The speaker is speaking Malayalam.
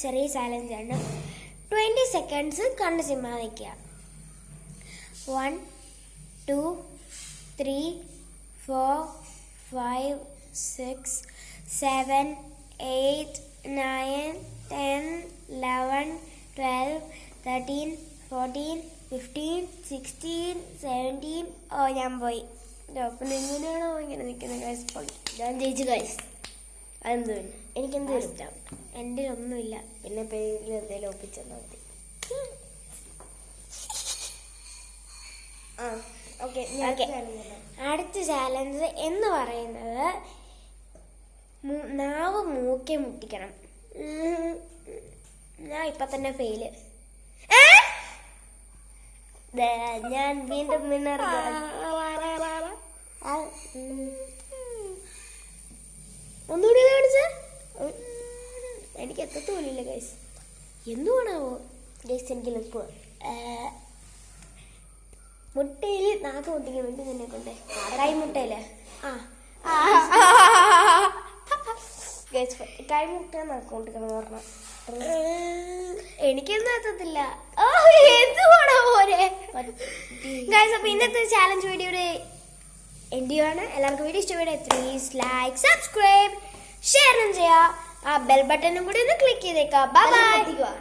ചെറിയ ചാലഞ്ചാണ്. 20 seconds കണ്ണ് ചിമ്മാതെ നിൽക്കുക. 1 2 3 4 5 6 7 8 9 10 11 12 13 14 15 16 17. ഓ ഞാൻ പോയി. പിന്നെ എങ്ങനെയാണോ ഇങ്ങനെ നിൽക്കുന്നത് ഗൈസ്? ഞാൻ ജയിച്ചു ഗൈസ്. അതെന്ത് എനിക്കെന്ത് ഇഷ്ടം? എൻ്റെ ഒന്നുമില്ല. പിന്നെ പേരിൽ എന്തെങ്കിലും ഒപ്പിച്ചാൽ മതി. അടുത്ത ചാലഞ്ച് എന്ന് പറയുന്നത് നാവ് മൂക്കെ മുട്ടിക്കണം. ഞാൻ ഇപ്പൊ തന്നെ ഫെയില്. ഞാൻ വീണ്ടും വിന്നർ. ഒന്നുകൂടി കാണിച്ച എനിക്ക് എത്തത്തോലില്ല ഗൈസ്. എന്തുകൊണ്ടാവോ ഗൈസ്? എനിക്ക് നിൽക്കുക. മുട്ടയില് നാക്ക് മുട്ടിക്കുന്നുണ്ട് നിന്നെ കൊണ്ട്. കൈമുട്ടയില് കൈമുട്ട നാക്ക് മുട്ടിക്കണം പറഞ്ഞ എനിക്കൊന്നും എത്തത്തില്ല. എന്തുകൊണ്ടാ പോലെ ഗൈസ്? അപ്പൊ ഇന്നത്തെ ചാലഞ്ച് വീഡിയോയുടെ എൻഡ് ചെയ്യുവാണ്. എല്ലാവർക്കും വീഡിയോ ഇഷ്ടപ്പെടുക പ്ലീസ് ലൈക്ക്, സബ്സ്ക്രൈബ്, ഷെയർ ചെയ്യാം. ആ ബെൽ ബട്ടണും കൂടി ഒന്ന് ക്ലിക്ക് ചെയ്തേക്കാം. Bye bye.